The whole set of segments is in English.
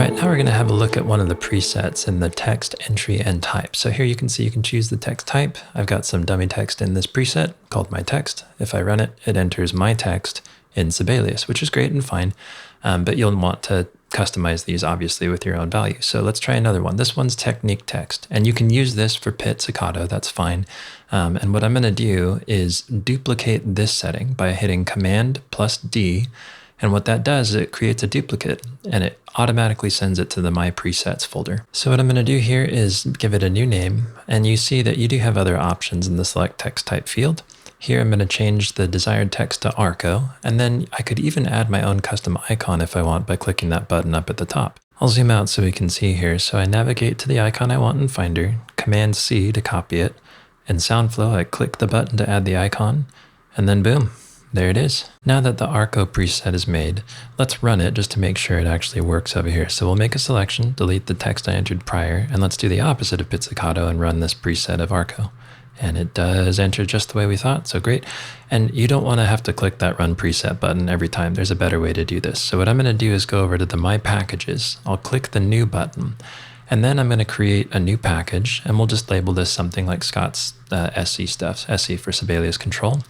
right, now we're going to have a look at one of the presets in the text entry and type. So here you can see you can choose the text type. I've got some dummy text in this preset called my text. If I run it, it enters my text in Sibelius, which is great and fine, but you'll want to customize these obviously with your own value. So let's try another one. This one's technique text, and you can use this for pizzicato, that's fine. And what I'm going to do is duplicate this setting by hitting Command plus D. And what that does is it creates a duplicate and it automatically sends it to the My Presets folder. So what I'm going to do here is give it a new name, and you see that you do have other options in the select text type field. Here I'm going to change the desired text to Arco, and then I could even add my own custom icon if I want by clicking that button up at the top. I'll zoom out so we can see here. So I navigate to the icon I want in Finder, Command C to copy it. In Soundflow, I click the button to add the icon, and then boom. There it is. Now that the Arco preset is made, let's run it just to make sure it actually works over here. So we'll make a selection, delete the text I entered prior, and let's do the opposite of pizzicato and run this preset of Arco. And it does enter just the way we thought, so great. And you don't want to have to click that run preset button every time. There's a better way to do this. So what I'm going to do is go over to the My Packages. I'll click the new button, and then I'm going to create a new package, and we'll just label this something like Scott's SE stuff, SE for Sibelius Control.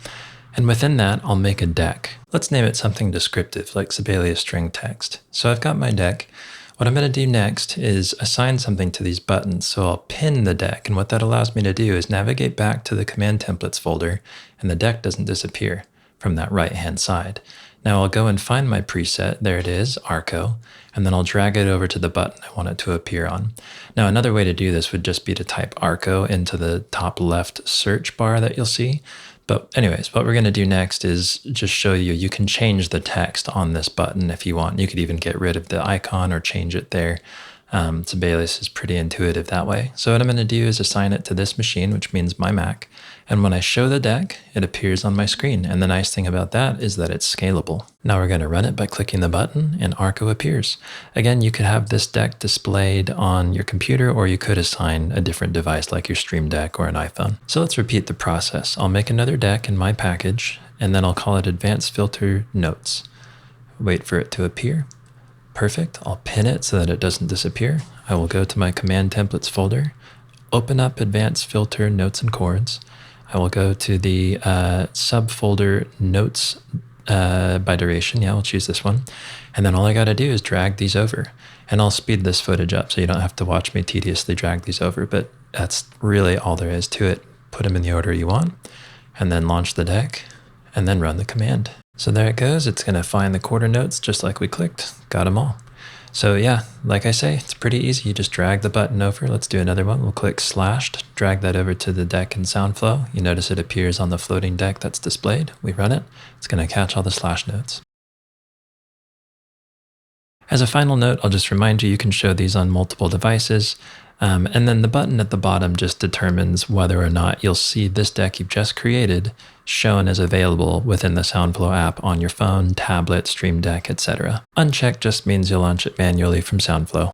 And within that, I'll make a deck. Let's name it something descriptive, like Sibelius string text. So I've got my deck. What I'm going to do next is assign something to these buttons. So I'll pin the deck, and what that allows me to do is navigate back to the command templates folder, and the deck doesn't disappear from that right-hand side. Now I'll go and find my preset. There it is, Arco, and then I'll drag it over to the button I want it to appear on. Now another way to do this would just be to type Arco into the top left search bar that you'll see. But anyways, what we're going to do next is just show you can change the text on this button if you want. You could even get rid of the icon or change it there. Sibelius is pretty intuitive that way. So what I'm going to do is assign it to this machine, which means my Mac. And when I show the deck, it appears on my screen. And the nice thing about that is that it's scalable. Now we're going to run it by clicking the button, and Arco appears. Again, you could have this deck displayed on your computer, or you could assign a different device like your Stream Deck or an iPhone. So let's repeat the process. I'll make another deck in my package, and then I'll call it Advanced Filter Notes. Wait for it to appear. Perfect. I'll pin it so that it doesn't disappear. I will go to my Command Templates folder, open up Advanced Filter Notes and Chords. I will go to the subfolder Notes by duration. Yeah, we'll choose this one. And then all I got to do is drag these over. And I'll speed this footage up so you don't have to watch me tediously drag these over. But that's really all there is to it. Put them in the order you want, and then launch the deck, and then run the command. So there it goes. It's going to find the quarter notes just like we clicked. Got them all. So yeah, like I say, it's pretty easy. You just drag the button over. Let's do another one. We'll click slashed, drag that over to the deck in Soundflow. You notice it appears on the floating deck that's displayed. We run it. It's going to catch all the slash notes. As a final note, I'll just remind you can show these on multiple devices. And then the button at the bottom just determines whether or not you'll see this deck you've just created shown as available within the Soundflow app on your phone, tablet, Stream Deck, etc. Unchecked just means you'll launch it manually from Soundflow.